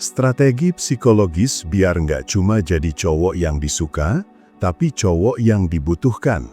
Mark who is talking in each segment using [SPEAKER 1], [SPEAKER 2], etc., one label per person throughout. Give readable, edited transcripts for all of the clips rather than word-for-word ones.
[SPEAKER 1] Strategi psikologis biar nggak cuma jadi cowok yang disuka, tapi cowok yang dibutuhkan.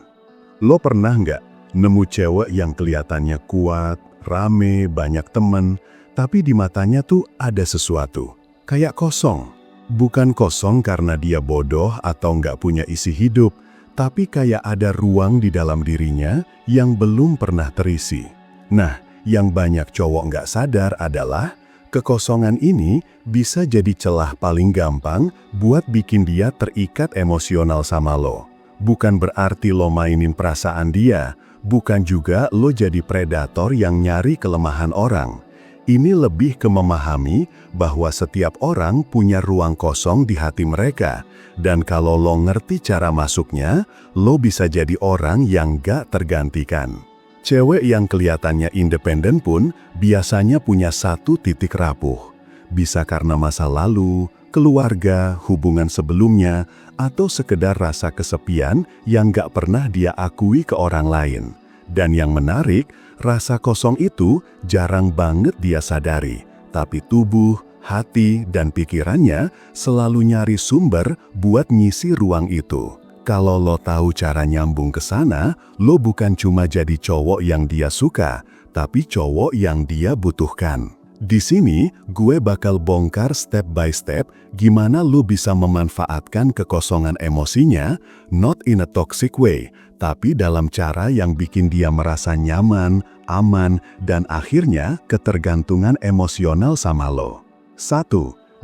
[SPEAKER 1] Lo pernah nggak nemu cewek yang kelihatannya kuat, rame, banyak temen, tapi di matanya tuh ada sesuatu, kayak kosong. Bukan kosong karena dia bodoh atau nggak punya isi hidup, tapi kayak ada ruang di dalam dirinya yang belum pernah terisi. Nah, yang banyak cowok nggak sadar adalah kekosongan ini bisa jadi celah paling gampang buat bikin dia terikat emosional sama lo. Bukan berarti lo mainin perasaan dia, bukan juga lo jadi predator yang nyari kelemahan orang. Ini lebih ke memahami bahwa setiap orang punya ruang kosong di hati mereka, dan kalau lo ngerti cara masuknya, lo bisa jadi orang yang gak tergantikan. Cewek yang kelihatannya independen pun biasanya punya satu titik rapuh. Bisa karena masa lalu, keluarga, hubungan sebelumnya, atau sekedar rasa kesepian yang gak pernah dia akui ke orang lain. Dan yang menarik, rasa kosong itu jarang banget dia sadari. Tapi tubuh, hati, dan pikirannya selalu nyari sumber buat ngisi ruang itu. Kalau lo tahu cara nyambung ke sana, lo bukan cuma jadi cowok yang dia suka, tapi cowok yang dia butuhkan. Di sini, gue bakal bongkar step by step gimana lo bisa memanfaatkan kekosongan emosinya, not in a toxic way, tapi dalam cara yang bikin dia merasa nyaman, aman, dan akhirnya ketergantungan emosional sama lo. 1.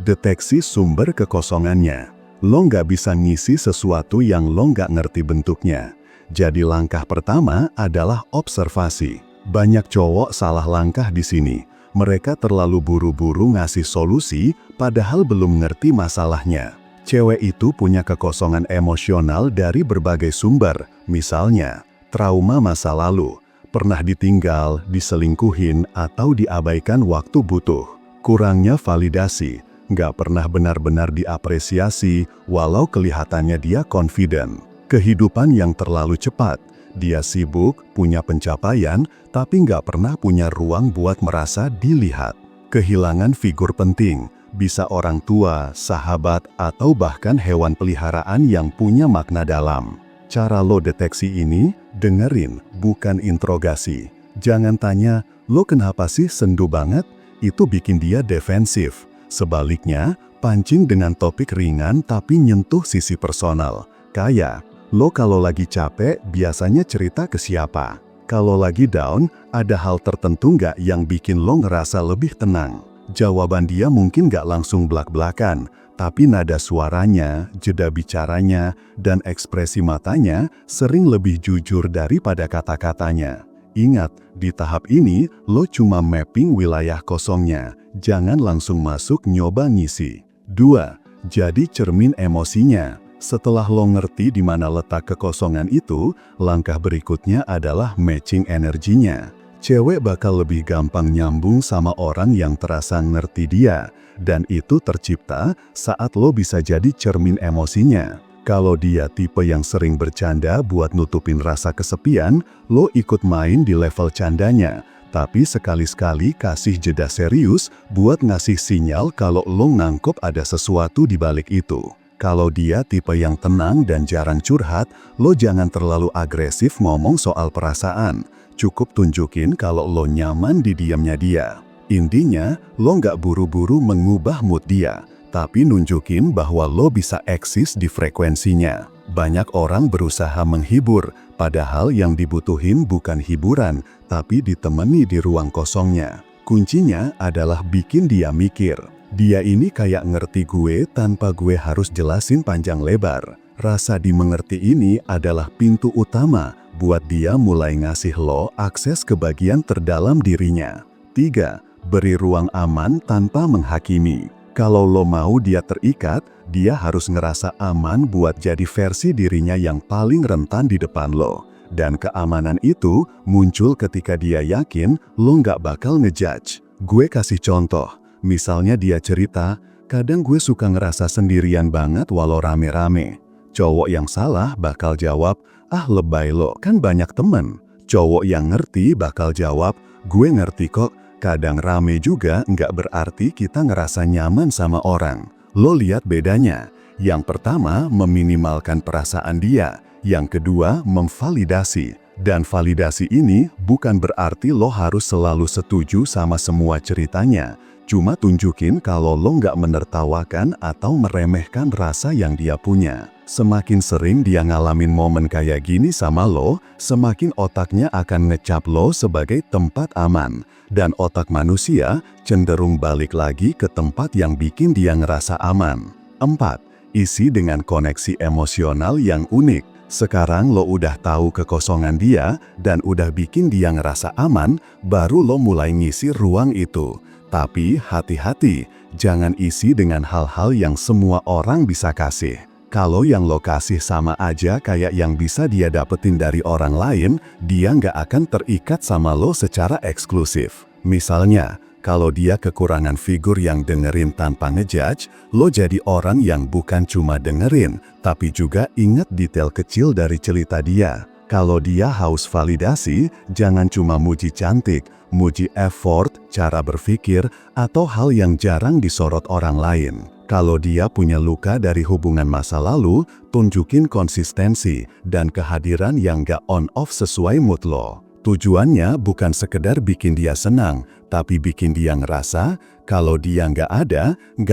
[SPEAKER 1] Deteksi sumber kekosongannya. Lo nggak bisa ngisi sesuatu yang lo nggak ngerti bentuknya. Jadi langkah pertama adalah observasi. Banyak cowok salah langkah di sini. Mereka terlalu buru-buru ngasih solusi padahal belum ngerti masalahnya. Cewek itu punya kekosongan emosional dari berbagai sumber. Misalnya, trauma masa lalu, pernah ditinggal, diselingkuhin, atau diabaikan waktu butuh. Kurangnya validasi. Nggak pernah benar-benar diapresiasi walau kelihatannya dia confident. Kehidupan yang terlalu cepat. Dia sibuk, punya pencapaian, tapi nggak pernah punya ruang buat merasa dilihat. Kehilangan figur penting, bisa orang tua, sahabat, atau bahkan hewan peliharaan yang punya makna dalam. Cara lo deteksi ini, dengerin, bukan interogasi. Jangan tanya, lo kenapa sih sendu banget? Itu bikin dia defensif. Sebaliknya, pancing dengan topik ringan tapi nyentuh sisi personal. Kayak, lo kalau lagi capek biasanya cerita ke siapa? Kalau lagi down, ada hal tertentu nggak yang bikin lo ngerasa lebih tenang? Jawaban dia mungkin nggak langsung blak-blakan, tapi nada suaranya, jeda bicaranya, dan ekspresi matanya sering lebih jujur daripada kata-katanya. Ingat, di tahap ini, lo cuma mapping wilayah kosongnya. Jangan langsung masuk nyoba ngisi. 2. Jadi cermin emosinya. Setelah lo ngerti di mana letak kekosongan itu, langkah berikutnya adalah matching energinya. Cewek bakal lebih gampang nyambung sama orang yang terasa ngerti dia. Dan itu tercipta saat lo bisa jadi cermin emosinya. Kalau dia tipe yang sering bercanda buat nutupin rasa kesepian, lo ikut main di level candanya. Tapi sekali-sekali kasih jeda serius buat ngasih sinyal kalau lo nangkep ada sesuatu di balik itu. Kalau dia tipe yang tenang dan jarang curhat, lo jangan terlalu agresif ngomong soal perasaan. Cukup tunjukin kalau lo nyaman di diamnya dia. Intinya, lo nggak buru-buru mengubah mood dia, tapi nunjukin bahwa lo bisa eksis di frekuensinya. Banyak orang berusaha menghibur, padahal yang dibutuhin bukan hiburan, tapi ditemani di ruang kosongnya. Kuncinya adalah bikin dia mikir. Dia ini kayak ngerti gue tanpa gue harus jelasin panjang lebar. Rasa dimengerti ini adalah pintu utama buat dia mulai ngasih lo akses ke bagian terdalam dirinya. 3. Beri ruang aman tanpa menghakimi. Kalau lo mau dia terikat, dia harus ngerasa aman buat jadi versi dirinya yang paling rentan di depan lo. Dan keamanan itu muncul ketika dia yakin lo nggak bakal ngejudge. Gue kasih contoh, misalnya dia cerita, kadang gue suka ngerasa sendirian banget walau rame-rame. Cowok yang salah bakal jawab, ah lebay lo, kan banyak temen. Cowok yang ngerti bakal jawab, gue ngerti kok, Kadang rame juga nggak berarti kita ngerasa nyaman sama orang. Lo lihat bedanya. Yang pertama, meminimalkan perasaan dia. Yang kedua, memvalidasi. Dan validasi ini bukan berarti lo harus selalu setuju sama semua ceritanya. Cuma tunjukin kalau lo nggak menertawakan atau meremehkan rasa yang dia punya. Semakin sering dia ngalamin momen kayak gini sama lo, semakin otaknya akan ngecap lo sebagai tempat aman. Dan otak manusia cenderung balik lagi ke tempat yang bikin dia ngerasa aman. 4. Isi dengan koneksi emosional yang unik. Sekarang lo udah tahu kekosongan dia dan udah bikin dia ngerasa aman, baru lo mulai ngisi ruang itu. Tapi hati-hati, jangan isi dengan hal-hal yang semua orang bisa kasih. Kalau yang lo kasih sama aja kayak yang bisa dia dapetin dari orang lain, dia nggak akan terikat sama lo secara eksklusif. Misalnya, kalau dia kekurangan figur yang dengerin tanpa ngejudge, lo jadi orang yang bukan cuma dengerin, tapi juga ingat detail kecil dari cerita dia. Kalau dia haus validasi, jangan cuma muji cantik, muji effort, cara berpikir, atau hal yang jarang disorot orang lain. Kalau dia punya luka dari hubungan masa lalu, tunjukin konsistensi dan kehadiran yang gak on-off sesuai mood lo. Tujuannya bukan sekedar bikin dia senang, tapi bikin dia ngerasa kalau dia nggak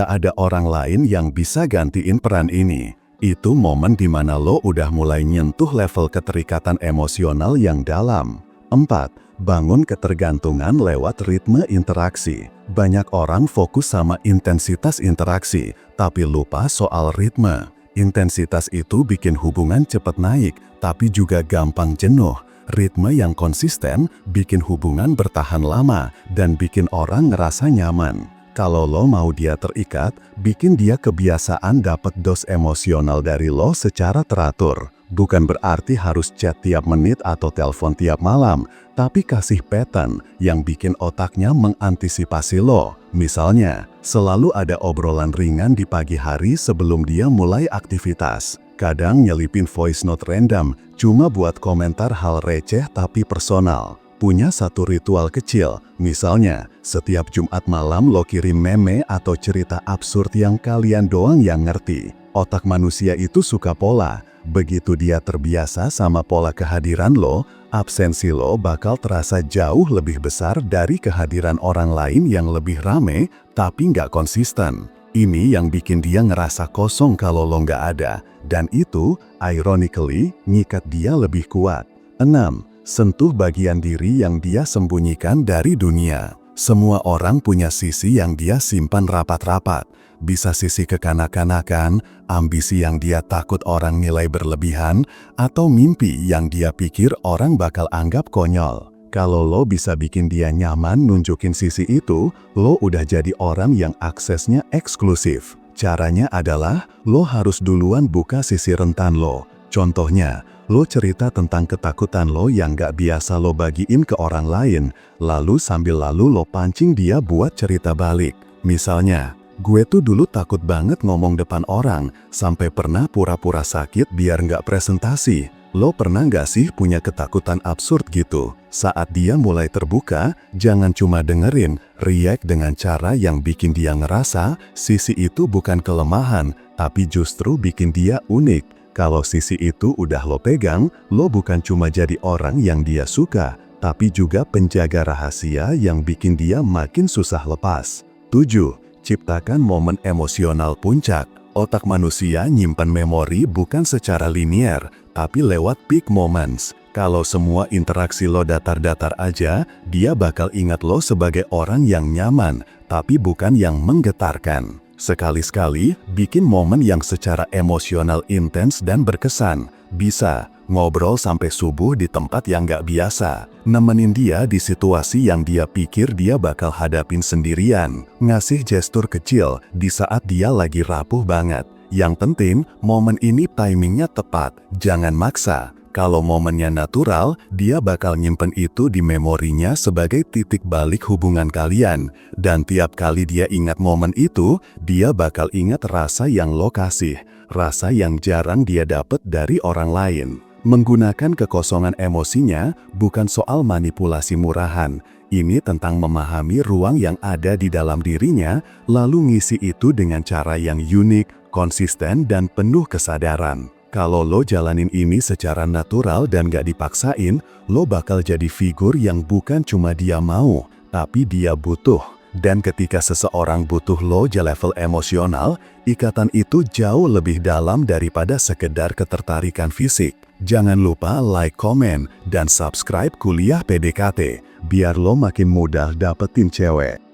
[SPEAKER 1] ada orang lain yang bisa gantiin peran ini. Itu momen dimana lo udah mulai nyentuh level keterikatan emosional yang dalam. 4. Bangun ketergantungan lewat ritme interaksi. Banyak orang fokus sama intensitas interaksi, tapi lupa soal ritme. Intensitas itu bikin hubungan cepat naik, tapi juga gampang jenuh. Ritme yang konsisten bikin hubungan bertahan lama dan bikin orang ngerasa nyaman. Kalau lo mau dia terikat, bikin dia kebiasaan dapat dos emosional dari lo secara teratur. Bukan berarti harus chat tiap menit atau telepon tiap malam, tapi kasih pattern yang bikin otaknya mengantisipasi lo. Misalnya, selalu ada obrolan ringan di pagi hari sebelum dia mulai aktivitas. Kadang nyelipin voice note random, cuma buat komentar hal receh tapi personal. Punya satu ritual kecil, misalnya setiap Jumat malam lo kirim meme atau cerita absurd yang kalian doang yang ngerti. Otak manusia itu suka pola, begitu dia terbiasa sama pola kehadiran lo, absensi lo bakal terasa jauh lebih besar dari kehadiran orang lain yang lebih rame tapi nggak konsisten. Ini yang bikin dia ngerasa kosong kalau lo nggak ada, dan itu, ironically, ngikat dia lebih kuat. 6. Sentuh bagian diri yang dia sembunyikan dari dunia. Semua orang punya sisi yang dia simpan rapat-rapat. Bisa sisi kekanak-kanakan, ambisi yang dia takut orang nilai berlebihan, atau mimpi yang dia pikir orang bakal anggap konyol. Kalau lo bisa bikin dia nyaman nunjukin sisi itu, lo udah jadi orang yang aksesnya eksklusif. Caranya adalah, lo harus duluan buka sisi rentan lo. Contohnya, lo cerita tentang ketakutan lo yang gak biasa lo bagiin ke orang lain, lalu lo pancing dia buat cerita balik. Misalnya, gue tuh dulu takut banget ngomong depan orang, sampai pernah pura-pura sakit biar gak presentasi. Lo pernah gak sih punya ketakutan absurd gitu? Saat dia mulai terbuka, jangan cuma dengerin, react dengan cara yang bikin dia ngerasa sisi itu bukan kelemahan, tapi justru bikin dia unik. Kalau sisi itu udah lo pegang, lo bukan cuma jadi orang yang dia suka, tapi juga penjaga rahasia yang bikin dia makin susah lepas. 7. Ciptakan momen emosional puncak. Otak manusia nyimpan memori bukan secara linear, tapi lewat peak moments. Kalau semua interaksi lo datar-datar aja, dia bakal ingat lo sebagai orang yang nyaman, tapi bukan yang menggetarkan. Sekali-sekali, bikin momen yang secara emosional intens dan berkesan. Bisa ngobrol sampai subuh di tempat yang gak biasa, nemenin dia di situasi yang dia pikir dia bakal hadapin sendirian, ngasih gestur kecil di saat dia lagi rapuh banget. Yang penting, momen ini timingnya tepat, jangan maksa. Kalau momennya natural, dia bakal nyimpen itu di memorinya sebagai titik balik hubungan kalian. Dan tiap kali dia ingat momen itu, dia bakal ingat rasa yang lo kasih, rasa yang jarang dia dapet dari orang lain. Menggunakan kekosongan emosinya bukan soal manipulasi murahan. Ini tentang memahami ruang yang ada di dalam dirinya, lalu ngisi itu dengan cara yang unik, konsisten, dan penuh kesadaran. Kalau lo jalanin ini secara natural dan gak dipaksain, lo bakal jadi figur yang bukan cuma dia mau, tapi dia butuh. Dan ketika seseorang butuh lo di level emosional, ikatan itu jauh lebih dalam daripada sekedar ketertarikan fisik. Jangan lupa like, komen, dan subscribe Kuliah PDKT, biar lo makin mudah dapetin cewek.